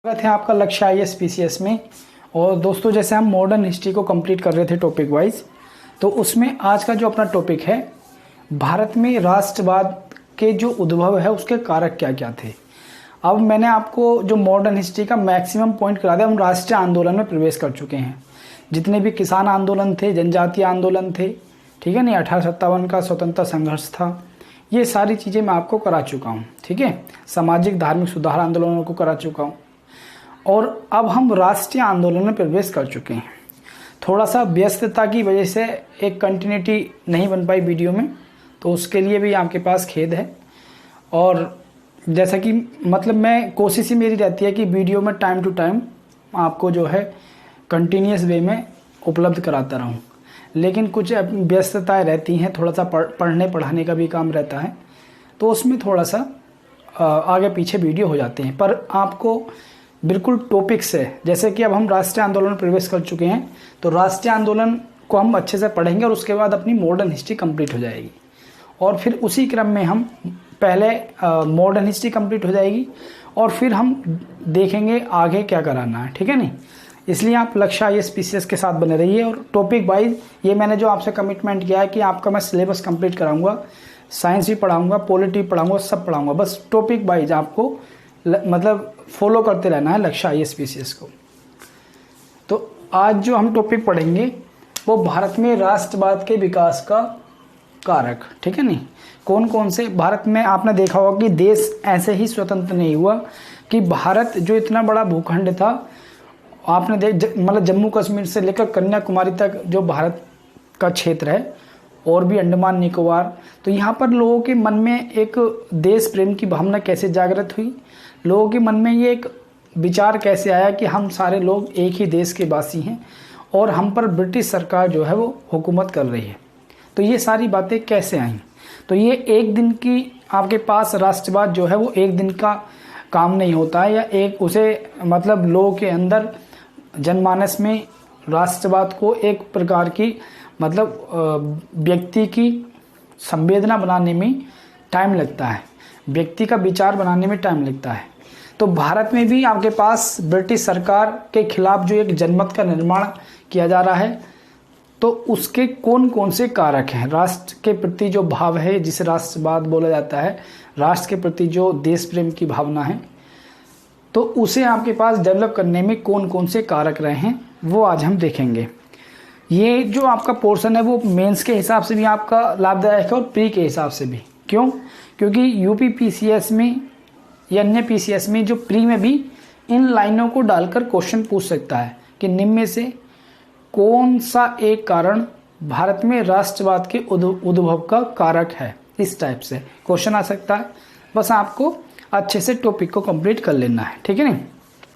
स्वागत है आपका लक्ष्य आईएएस पीसीएस में। और दोस्तों, जैसे हम मॉडर्न हिस्ट्री को कंप्लीट कर रहे थे टॉपिक वाइज, तो उसमें आज का जो अपना टॉपिक है, भारत में राष्ट्रवाद के जो उद्भव है उसके कारक क्या क्या थे। अब मैंने आपको जो मॉडर्न हिस्ट्री का मैक्सिमम पॉइंट करा दिया। हम राष्ट्रीय आंदोलन में प्रवेश कर चुके हैं। जितने भी किसान आंदोलन थे, जनजातीय आंदोलन थे, ठीक है नहीं, 1857 का स्वतंत्रता संघर्ष था, ये सारी चीज़ें मैं आपको करा चुका हूँ। ठीक है, सामाजिक धार्मिक सुधार आंदोलनों को करा चुका हूँ। और अब हम राष्ट्रीय आंदोलन में प्रवेश कर चुके हैं। थोड़ा सा व्यस्तता की वजह से एक कंटिन्यूटी नहीं बन पाई वीडियो में, तो उसके लिए भी आपके पास खेद है। और जैसा कि मतलब मैं कोशिश ही मेरी रहती है कि वीडियो में टाइम टू टाइम आपको जो है कंटिन्यूस वे में उपलब्ध कराता रहूं, लेकिन कुछ व्यस्तताएं रहती हैं, थोड़ा सा पढ़ने पढ़ाने का भी काम रहता है, तो उसमें थोड़ा सा आगे पीछे वीडियो हो जाते हैं। पर आपको बिल्कुल टॉपिक से, जैसे कि अब हम राष्ट्रीय आंदोलन में प्रवेश कर चुके हैं, तो राष्ट्रीय आंदोलन को हम अच्छे से पढ़ेंगे और उसके बाद अपनी मॉडर्न हिस्ट्री कंप्लीट हो जाएगी। और फिर उसी क्रम में हम पहले मॉडर्न हिस्ट्री कंप्लीट हो जाएगी और फिर हम देखेंगे आगे क्या कराना है। ठीक है नहीं, इसलिए आप लक्ष्य आईएएस पीसीएस के साथ बने रहिए। और टॉपिक वाइज ये मैंने जो आपसे कमिटमेंट किया है कि आपका मैं सिलेबस कंप्लीट कराऊंगा, साइंस भी पढ़ाऊंगा, पॉलिटी पढ़ाऊंगा, सब पढ़ाऊंगा। बस टॉपिक वाइज आपको मतलब फॉलो करते रहना है लक्ष्य आईएएस पीसीएस को। तो आज जो हम टॉपिक पढ़ेंगे वो भारत में राष्ट्रवाद के विकास का कारक। ठीक है नहीं, कौन कौन से भारत में आपने देखा होगा कि देश ऐसे ही स्वतंत्र नहीं हुआ कि भारत जो इतना बड़ा भूखंड था, आपने मतलब जम्मू कश्मीर से लेकर कन्याकुमारी तक जो भारत का क्षेत्र है और भी अंडमान निकोबार, तो यहाँ पर लोगों के मन में एक देश प्रेम की भावना कैसे जागृत हुई, लोगों के मन में ये एक विचार कैसे आया कि हम सारे लोग एक ही देश के वासी हैं और हम पर ब्रिटिश सरकार जो है वो हुकूमत कर रही है। तो ये सारी बातें कैसे आई, तो ये एक दिन की आपके पास राष्ट्रवाद जो है वो एक दिन का काम नहीं होता है, या एक उसे मतलब लोगों के अंदर जनमानस में राष्ट्रवाद को एक प्रकार की मतलब व्यक्ति की संवेदना बनाने में टाइम लगता है, व्यक्ति का विचार बनाने में टाइम लगता है। तो भारत में भी आपके पास ब्रिटिश सरकार के खिलाफ जो एक जनमत का निर्माण किया जा रहा है, तो उसके कौन कौन से कारक हैं। राष्ट्र के प्रति जो भाव है, जिसे राष्ट्रवाद बोला जाता है, राष्ट्र के प्रति जो देश प्रेम की भावना है, तो उसे आपके पास डेवलप करने में कौन कौन से कारक रहे हैं वो आज हम देखेंगे। ये जो आपका पोर्शन है वो मेंस के हिसाब से भी आपका लाभदायक है और प्री के हिसाब से भी। क्यों? क्योंकि यूपी पीसीएस में या अन्य पीसीएस में जो प्री में भी इन लाइनों को डालकर क्वेश्चन पूछ सकता है कि निम्न में से कौन सा एक कारण भारत में राष्ट्रवाद के उद्भव का कारक है। इस टाइप से क्वेश्चन आ सकता है। बस आपको अच्छे से टॉपिक को कंप्लीट कर लेना है। ठीक है नहीं,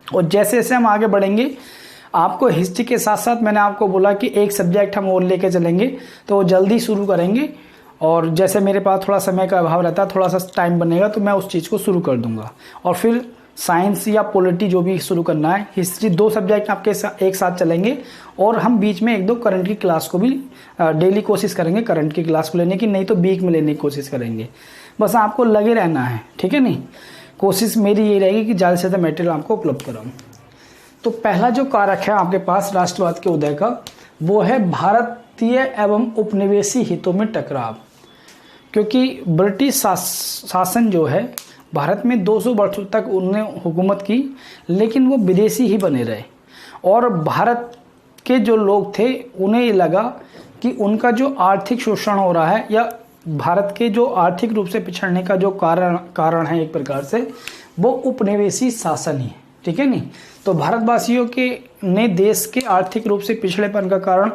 और जैसे जैसे हम आगे बढ़ेंगे, आपको हिस्ट्री के साथ साथ मैंने आपको बोला कि एक सब्जेक्ट हम और लेके चलेंगे, तो जल्दी शुरू करेंगे। और जैसे मेरे पास थोड़ा समय का अभाव रहता है, थोड़ा सा टाइम बनेगा, तो मैं उस चीज़ को शुरू कर दूंगा। और फिर साइंस या पॉलिटी जो भी शुरू करना है, हिस्ट्री, दो सब्जेक्ट आपके एक साथ चलेंगे। और हम बीच में एक दो करंट की क्लास को भी डेली कोशिश करेंगे करंट की क्लास को लेने की, नहीं तो वीक में लेने की कोशिश करेंगे। बस आपको लगे रहना है। ठीक है नहीं, कोशिश मेरी ये रहेगी कि ज़्यादा से ज़्यादा मटेरियल आपको उपलब्ध कराऊँ। तो पहला जो कारक है आपके पास राष्ट्रवाद के उदय का, वो है भारतीय एवं उपनिवेशी हितों में टकराव। क्योंकि ब्रिटिश शासन जो है भारत में 200 वर्षों तक उन्होंने हुकूमत की, लेकिन वो विदेशी ही बने रहे। और भारत के जो लोग थे उन्हें ये लगा कि उनका जो आर्थिक शोषण हो रहा है, या भारत के जो आर्थिक रूप से पिछड़ने का जो कारण है एक प्रकार से, वो उपनिवेशी शासन ही है। ठीक है नहीं, तो भारतवासियों के ने देश के आर्थिक रूप से पिछड़ेपन का कारण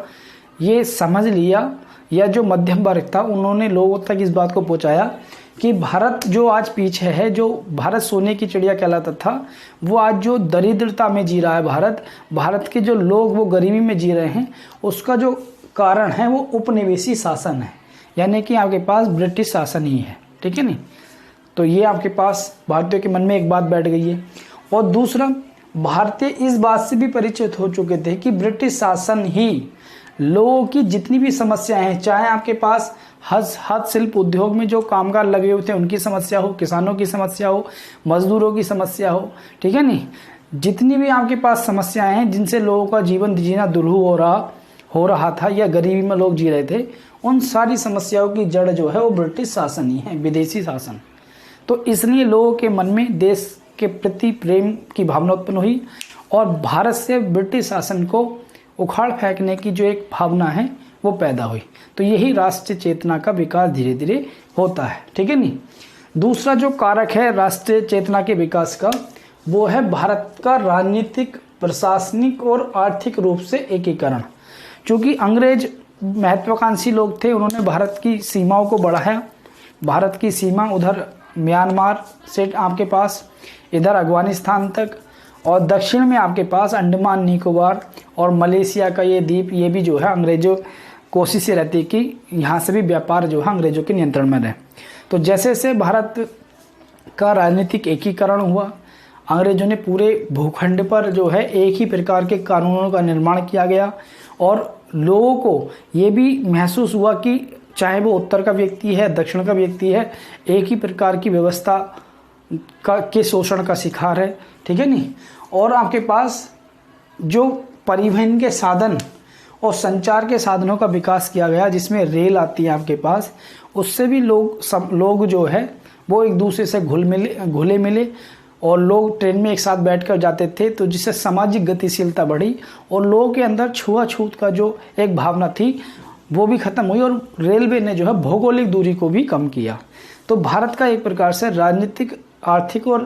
ये समझ लिया, या जो मध्यम वर्ग था उन्होंने लोगों तक इस बात को पहुंचाया कि भारत जो आज पीछे है, जो भारत सोने की चिड़िया कहलाता था, वो आज जो दरिद्रता में जी रहा है, भारत के जो लोग वो गरीबी में जी रहे हैं, उसका जो कारण है वो उपनिवेशी शासन है, यानी कि आपके पास ब्रिटिश शासन ही है। ठीक है नहीं, तो ये आपके पास भारतीयों के मन में एक बात बैठ गई है। और दूसरा, भारतीय इस बात से भी परिचित हो चुके थे कि ब्रिटिश शासन ही लोगों की जितनी भी समस्याएं हैं, चाहे आपके पास हस्तशिल्प उद्योग में जो कामगार लगे हुए थे उनकी समस्या हो, किसानों की समस्या हो, मजदूरों की समस्या हो, ठीक है नहीं, जितनी भी आपके पास समस्याएं हैं जिनसे लोगों का जीवन जीना दुर्लभ हो रहा था या गरीबी में लोग जी रहे थे, उन सारी समस्याओं की जड़ जो है वो ब्रिटिश शासन ही है, विदेशी शासन। तो इसलिए लोगों के मन में देश के प्रति प्रेम की भावना उत्पन्न हुई और भारत से ब्रिटिश शासन को उखाड़ फेंकने की जो एक भावना है वो पैदा हुई। तो यही राष्ट्रीय चेतना का विकास धीरे धीरे होता है, ठीक है नहीं। दूसरा जो कारक है राष्ट्रीय चेतना के विकास का, वो है भारत का राजनीतिक, प्रशासनिक और आर्थिक रूप से एकीकरण। क्योंकि अंग्रेज महत्वाकांक्षी लोग थे, उन्होंने भारत की सीमाओं को बढ़ाया। भारत की सीमा उधर म्यांमार से आपके पास इधर अफगानिस्तान तक, और दक्षिण में आपके पास अंडमान निकोबार और मलेशिया का ये द्वीप, ये भी जो है अंग्रेजों कोशिश ये रहती है कि यहाँ से भी व्यापार जो है अंग्रेजों के नियंत्रण में रहे। तो जैसे जैसे भारत का राजनीतिक एकीकरण हुआ, अंग्रेजों ने पूरे भूखंड पर जो है एक ही प्रकार के कानूनों का निर्माण किया गया और लोगों को ये भी महसूस हुआ कि चाहे वो उत्तर का व्यक्ति है, दक्षिण का व्यक्ति है, एक ही प्रकार की व्यवस्था के शोषण का शिकार है, ठीक है नहीं। और आपके पास जो परिवहन के साधन और संचार के साधनों का विकास किया गया, जिसमें रेल आती है आपके पास, उससे भी लोग जो है वो एक दूसरे से घुले मिले और लोग ट्रेन में एक साथ बैठकर जाते थे, तो जिससे सामाजिक गतिशीलता बढ़ी और लोगों के अंदर छुआछूत का जो एक भावना थी वो भी खत्म हुई और रेलवे ने जो है भौगोलिक दूरी को भी कम किया। तो भारत का एक प्रकार से राजनीतिक, आर्थिक और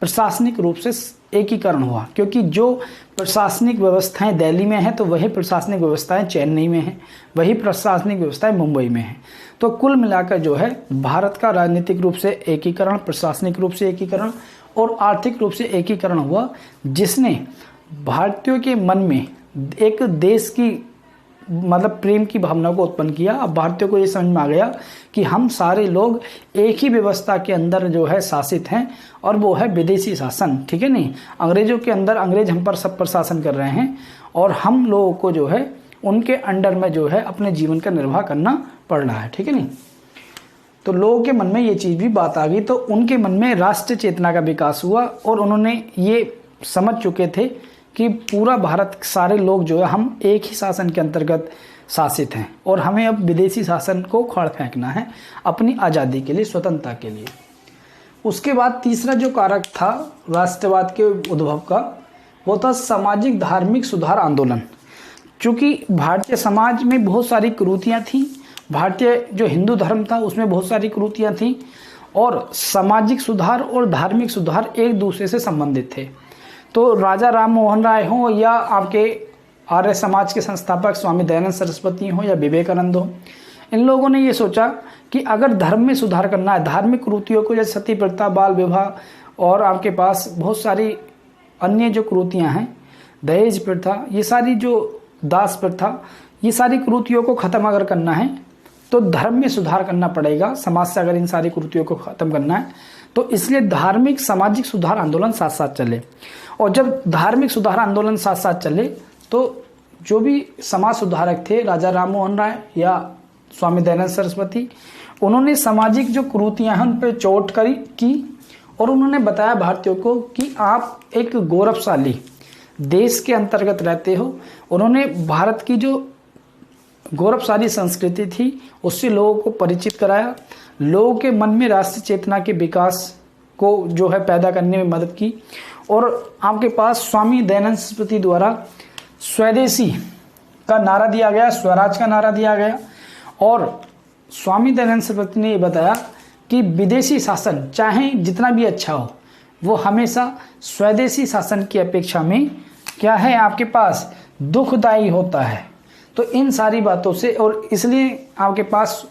प्रशासनिक रूप से एकीकरण हुआ, क्योंकि जो प्रशासनिक व्यवस्थाएं दिल्ली में हैं तो वही प्रशासनिक व्यवस्थाएं चेन्नई में हैं, वही प्रशासनिक व्यवस्थाएं मुंबई में हैं। तो कुल मिलाकर जो है भारत का राजनीतिक रूप से एकीकरण, प्रशासनिक रूप से एकीकरण और आर्थिक रूप से एकीकरण हुआ, जिसने भारतीयों के मन में एक देश की मतलब प्रेम की भावना को उत्पन्न किया। अब भारतीयों को ये समझ में आ गया कि हम सारे लोग एक ही व्यवस्था के अंदर जो है शासित हैं और वो है विदेशी शासन, ठीक है नहीं। अंग्रेजों के अंदर अंग्रेज हम पर सब पर शासन कर रहे हैं और हम लोगों को जो है उनके अंडर में जो है अपने जीवन का निर्वाह करना पड़ रहा है, ठीक है नहीं। तो लोगों के मन में ये चीज़ भी बात आ गई, तो उनके मन में राष्ट्रीय चेतना का विकास हुआ और उन्होंने ये समझ चुके थे कि पूरा भारत, सारे लोग जो है हम एक ही शासन के अंतर्गत शासित हैं और हमें अब विदेशी शासन को उखाड़ फेंकना है अपनी आज़ादी के लिए, स्वतंत्रता के लिए। उसके बाद तीसरा जो कारक था राष्ट्रवाद के उद्भव का, वो था सामाजिक धार्मिक सुधार आंदोलन। चूँकि भारतीय समाज में बहुत सारी कुरीतियाँ थीं, भारतीय जो हिंदू धर्म था उसमें बहुत सारी कुरीतियाँ थीं और सामाजिक सुधार और धार्मिक सुधार एक दूसरे से संबंधित थे। तो राजा राम मोहन राय हों या आपके आर्य समाज के संस्थापक स्वामी दयानंद सरस्वती हों या विवेकानंद हों, इन लोगों ने ये सोचा कि अगर धर्म में सुधार करना है, धार्मिक कुरीतियों को जैसे सती प्रथा, बाल विवाह और आपके पास बहुत सारी अन्य जो कुरीतियाँ हैं, दहेज प्रथा, ये सारी जो दास प्रथा, ये सारी कुरीतियों को ख़त्म अगर करना है तो धर्म में सुधार करना पड़ेगा। समाज से अगर इन सारी कुरीतियों को ख़त्म करना है तो इसलिए धार्मिक सामाजिक सुधार आंदोलन साथ साथ चले। और जब धार्मिक सुधार आंदोलन साथ साथ चले तो जो भी समाज सुधारक थे, राजा राम मोहन राय या स्वामी दयानंद सरस्वती, उन्होंने सामाजिक जो कुरीतियाँ हैं उन पर चोट की और उन्होंने बताया भारतीयों को कि आप एक गौरवशाली देश के अंतर्गत रहते हो। उन्होंने भारत की जो गौरवशाली संस्कृति थी उससे लोगों को परिचित कराया, लोगों के मन में राष्ट्रीय चेतना के विकास को जो है पैदा करने में मदद की। और आपके पास स्वामी दयानंद सरस्वती द्वारा स्वदेशी का नारा दिया गया, स्वराज का नारा दिया गया और स्वामी दयानंद सरस्वती ने ये बताया कि विदेशी शासन चाहे जितना भी अच्छा हो, वो हमेशा स्वदेशी शासन की अपेक्षा में क्या है आपके पास दुखदायी होता है। तो इन सारी बातों से और इसलिए आपके पास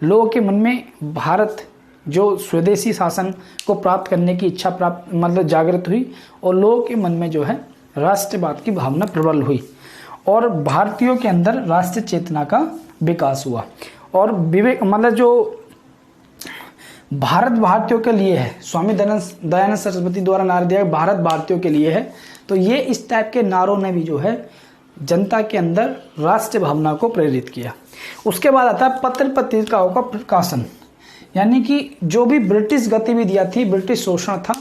लोगों के मन में भारत जो स्वदेशी शासन को प्राप्त करने की इच्छा मतलब जागृत हुई और लोगों के मन में जो है राष्ट्रवाद की भावना प्रबल हुई और भारतीयों के अंदर राष्ट्रीय चेतना का विकास हुआ। और विवेक मतलब जो भारत भारतीयों के लिए है, स्वामी दयानंद सरस्वती द्वारा नारा दिया भारत भारतीयों के लिए है, तो ये इस टाइप के नारों ने भी जो है जनता के अंदर राष्ट्रीय भावना को प्रेरित किया। उसके बाद आता है पत्र पत्रिकाओं का प्रकाशन, यानी कि जो भी ब्रिटिश गतिविधियां थी, ब्रिटिश शोषण था,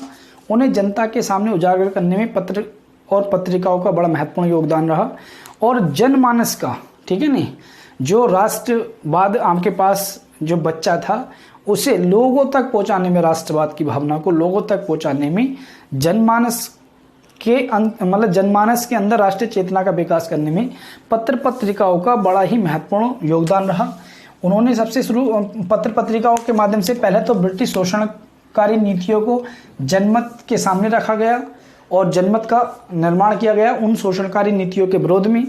उन्हें जनता के सामने उजागर करने में पत्र और पत्रिकाओं का बड़ा महत्वपूर्ण योगदान रहा। और जनमानस का, ठीक है नहीं, जो राष्ट्रवाद आपके पास जो बच्चा था उसे लोगों तक पहुंचाने में, राष्ट्रवाद की भावना को लोगों तक पहुंचाने में, जनमानस के अंदर राष्ट्रीय चेतना का विकास करने में पत्र पत्रिकाओं का बड़ा ही महत्वपूर्ण योगदान रहा। उन्होंने सबसे शुरू पत्र पत्रिकाओं के माध्यम से पहले तो ब्रिटिश शोषणकारी नीतियों को जनमत के सामने रखा गया और जनमत का निर्माण किया गया उन शोषणकारी नीतियों के विरोध में।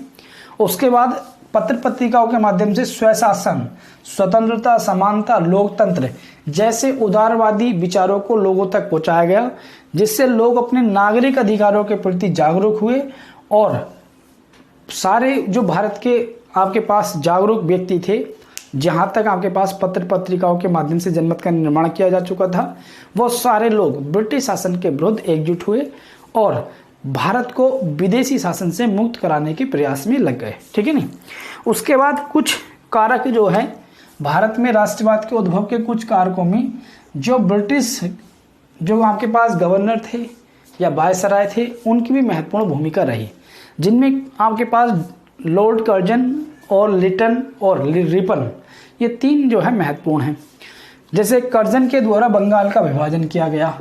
उसके बाद पत्र पत्रिकाओं के माध्यम से स्वशासन, स्वतंत्रता, समानता, लोकतंत्र जैसे उदारवादी विचारों को लोगों तक पहुंचाया गया, जिससे लोग अपने नागरिक अधिकारों के प्रति जागरूक हुए और सारे जो भारत के आपके पास जागरूक व्यक्ति थे, जहां तक आपके पास पत्र पत्रिकाओं के माध्यम से जनमत का निर्माण किया जा चुका था, वो सारे लोग ब्रिटिश शासन के विरुद्ध एकजुट हुए और भारत को विदेशी शासन से मुक्त कराने के प्रयास में लग गए, ठीक है नहीं। उसके बाद कुछ कारक जो है भारत में राष्ट्रवाद के उद्भव के कुछ कारकों में जो ब्रिटिश जो आपके पास गवर्नर थे या वायसराय थे, उनकी भी महत्वपूर्ण भूमिका रही, जिनमें आपके पास लॉर्ड कर्जन और लिटन और रिपन, ये तीन जो है महत्वपूर्ण हैं। जैसे कर्जन के द्वारा बंगाल का विभाजन किया गया।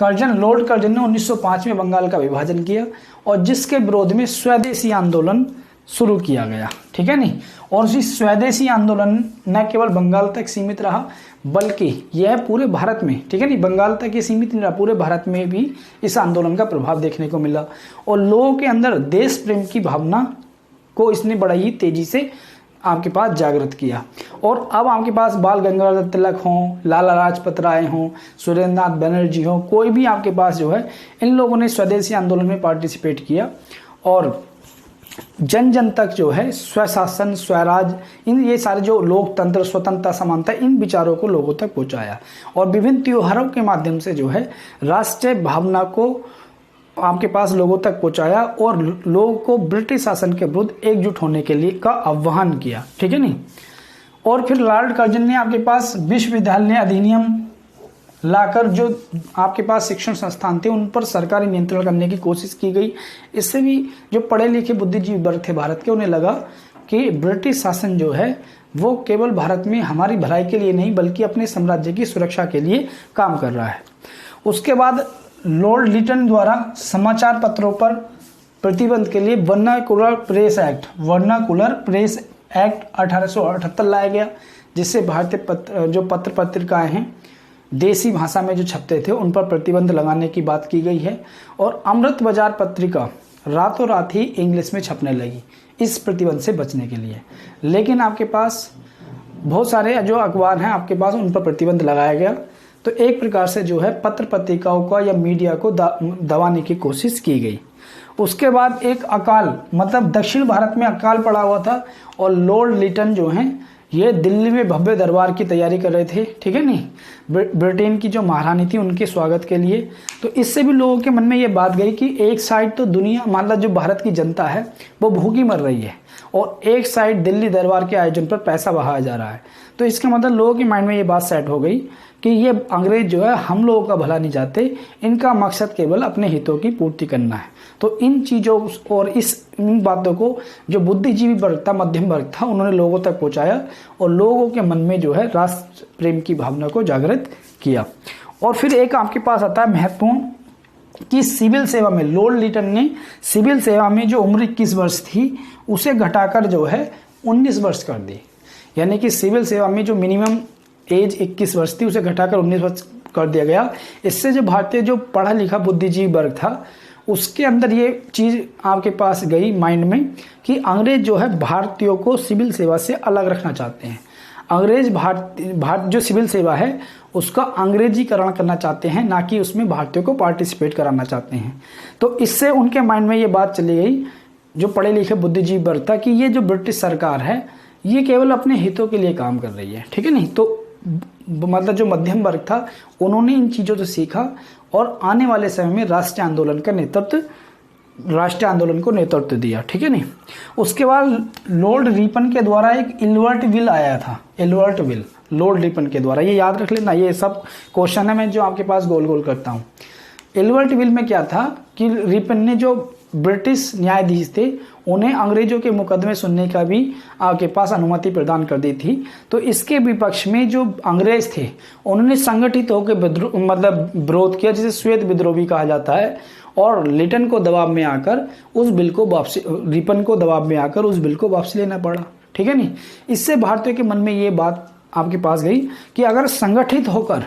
लॉर्ड कर्जन ने 1905 में बंगाल का विभाजन किया और जिसके विरोध में स्वदेशी आंदोलन शुरू किया गया, ठीक है नहीं। और इस स्वदेशी आंदोलन न केवल बंगाल तक सीमित रहा बल्कि यह पूरे भारत में, ठीक है नहीं, बंगाल तक ये सीमित नहीं रहा, पूरे भारत में भी इस आंदोलन का प्रभाव देखने को मिला और लोगों के अंदर देश प्रेम की भावना को इसने बड़ा ही तेजी से आपके पास जागृत किया। और अब आपके पास बाल गंगाधर तिलक हों, लाला लाजपत राय हों, सुरेंद्रनाथ बनर्जी हों, कोई भी आपके पास जो है, इन लोगों ने स्वदेशी आंदोलन में पार्टिसिपेट किया और जन जन तक जो है स्वशासन, स्वराज, इन ये सारे जो लोकतंत्र, स्वतंत्रता, समानता, इन विचारों को लोगों तक पहुंचाया और विभिन्न त्योहारों के माध्यम से जो है राष्ट्रीय भावना को आपके पास लोगों तक पहुंचाया और लोगों को ब्रिटिश शासन के विरुद्ध एकजुट होने के लिए का आह्वान किया, ठीक है नहीं। और फिर लॉर्ड कर्जन ने आपके पास विश्वविद्यालय अधिनियम लाकर जो आपके पास शिक्षण संस्थान थे उन पर सरकारी नियंत्रण करने की कोशिश की गई। इससे भी जो पढ़े लिखे बुद्धिजीवी वर्ग थे भारत के, उन्हें लगा कि ब्रिटिश शासन जो है वो केवल भारत में हमारी भलाई के लिए नहीं बल्कि अपने साम्राज्य की सुरक्षा के लिए काम कर रहा है। उसके बाद लॉर्ड लिटन द्वारा समाचार पत्रों पर प्रतिबंध के लिए वर्नाकुलर प्रेस एक्ट 1878 लाया गया, जिससे भारतीय जो पत्र पत्रिकाएं हैं देसी भाषा में जो छपते थे उन पर प्रतिबंध लगाने की बात की गई है। और अमृत बाजार पत्रिका रातों रात ही इंग्लिश में छपने लगी इस प्रतिबंध से बचने के लिए। लेकिन आपके पास बहुत सारे जो अखबार हैं आपके पास, उन पर प्रतिबंध लगाया गया। तो एक प्रकार से जो है पत्र पत्रिकाओं का या मीडिया को दबाने की कोशिश की गई। उसके बाद एक अकाल, मतलब दक्षिण भारत में अकाल पड़ा हुआ था और लॉर्ड लिटन जो हैं ये दिल्ली में भव्य दरबार की तैयारी कर रहे थे, ठीक है नहीं, ब्रिटेन की जो महारानी थी उनके स्वागत के लिए। तो इससे भी लोगों के मन में ये बात गई कि एक साइड तो दुनिया, मतलब जो भारत की जनता है वो भूखी मर रही है और एक साइड दिल्ली दरबार के आयोजन पर पैसा बहाया जा रहा है। तो इसका मतलब लोगों के माइंड में ये बात सेट हो गई कि ये अंग्रेज जो है हम लोगों का भला नहीं चाहते, इनका मकसद केवल अपने हितों की पूर्ति करना है। तो इन चीज़ों और इन बातों को जो बुद्धिजीवी वर्ग था, मध्यम वर्ग था, उन्होंने लोगों तक पहुंचाया और लोगों के मन में जो है राष्ट्र प्रेम की भावना को जागृत किया। और फिर एक आपके पास आता है महत्वपूर्ण कि सिविल सेवा में लॉर्ड लिटन ने सिविल सेवा में जो उम्र 21 वर्ष थी उसे घटाकर जो है 19 वर्ष कर दी। यानी कि सिविल सेवा में जो मिनिमम एज 21 वर्ष थी उसे घटाकर 19 वर्ष कर दिया गया। इससे जो भारतीय जो पढ़ा लिखा बुद्धिजीवी वर्ग था उसके अंदर ये चीज़ आपके पास गई माइंड में कि अंग्रेज जो है भारतीयों को सिविल सेवा से अलग रखना चाहते हैं। अंग्रेज भारत जो सिविल सेवा है उसका अंग्रेजीकरण करना चाहते हैं, ना कि उसमें भारतीयों को पार्टिसिपेट कराना चाहते हैं। तो इससे उनके माइंड में ये बात चली गई जो पढ़े लिखे बुद्धिजीवी वर्ग था कि ये जो ब्रिटिश सरकार है ये केवल अपने हितों के लिए काम कर रही है, ठीक है नहीं। तो मतलब जो मध्यम वर्ग था उन्होंने इन चीज़ों से सीखा और आने वाले समय में राष्ट्रीय आंदोलन को नेतृत्व दिया, ठीक है नहीं। उसके बाद लॉर्ड रिपन के द्वारा एक इल्वर्ट विल आया था, इल्वर्ट विल लॉर्ड रिपन के द्वारा, ये याद रख लेना, ये सब क्वेश्चन है मैं जो आपके पास गोल गोल करता हूँ। एल्बर्ट विल में क्या था कि रिपन ने जो ब्रिटिश न्यायाधीश थे उन्हें अंग्रेजों के मुकदमे सुनने का भी आपके पास अनुमति प्रदान कर दी थी। तो इसके विपक्ष में जो अंग्रेज थे उन्होंने संगठित होकर मतलब विरोध किया, जिसे श्वेत विद्रोह भी कहा जाता है, और लिटन को दबाव में आकर उस बिल को वापसी, रिपन को दबाव में आकर उस बिल को वापसी लेना पड़ा। ठीक है नहीं। इससे भारतीयों के मन में ये बात आपके पास गई कि अगर संगठित होकर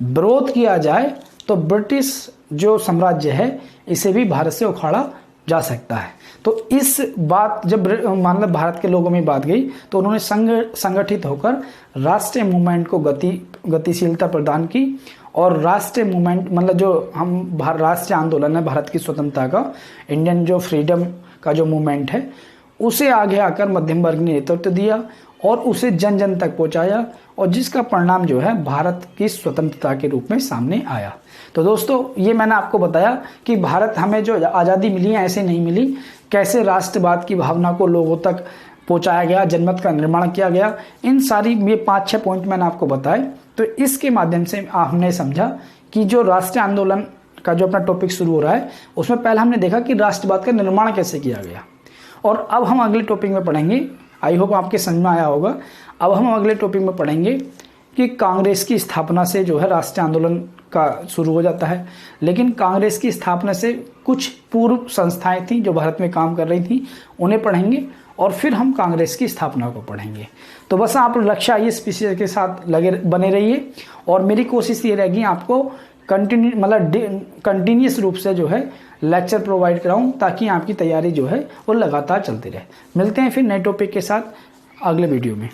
विरोध किया जाए तो ब्रिटिश जो साम्राज्य है इसे भी भारत से उखाड़ा जा सकता है। तो इस बात जब मतलब भारत के लोगों में बात गई तो उन्होंने संगठित होकर राष्ट्रीय मूवमेंट को गतिशीलता प्रदान की, और राष्ट्रीय मूवमेंट मतलब जो हम राष्ट्रीय आंदोलन है भारत की स्वतंत्रता का, इंडियन जो फ्रीडम का जो मूवमेंट है, उसे आगे आकर मध्यम वर्ग ने नेतृत्व दिया और उसे जन जन तक पहुंचाया, और जिसका परिणाम जो है भारत की स्वतंत्रता के रूप में सामने आया। तो दोस्तों ये मैंने आपको बताया कि भारत हमें जो आज़ादी मिली है ऐसे नहीं मिली, कैसे राष्ट्रवाद की भावना को लोगों तक पहुंचाया गया, जनमत का निर्माण किया गया, इन सारी ये 5-6 पॉइंट मैंने आपको बताए। तो इसके माध्यम से हमने समझा कि जो राष्ट्रीय आंदोलन का जो अपना टॉपिक शुरू हो रहा है उसमें पहले हमने देखा कि राष्ट्रवाद का निर्माण कैसे किया गया, और अब हम अगले टॉपिक में पढ़ेंगे, आई होप आपके समझ में आया होगा। अब हम अगले टॉपिक में पढ़ेंगे कि कांग्रेस की स्थापना से जो है राष्ट्रीय आंदोलन का शुरू हो जाता है, लेकिन कांग्रेस की स्थापना से कुछ पूर्व संस्थाएं थी जो भारत में काम कर रही थी उन्हें पढ़ेंगे, और फिर हम कांग्रेस की स्थापना को पढ़ेंगे। तो बस आप लक्ष्य IAS PCS के साथ बने रहिए, और मेरी कोशिश ये रहेगी आपको कंटिन्यूस रूप से जो है लेक्चर प्रोवाइड कराऊं, ताकि आपकी तैयारी जो है वो लगातार चलती रहे। मिलते हैं फिर नए टॉपिक के साथ अगले वीडियो में।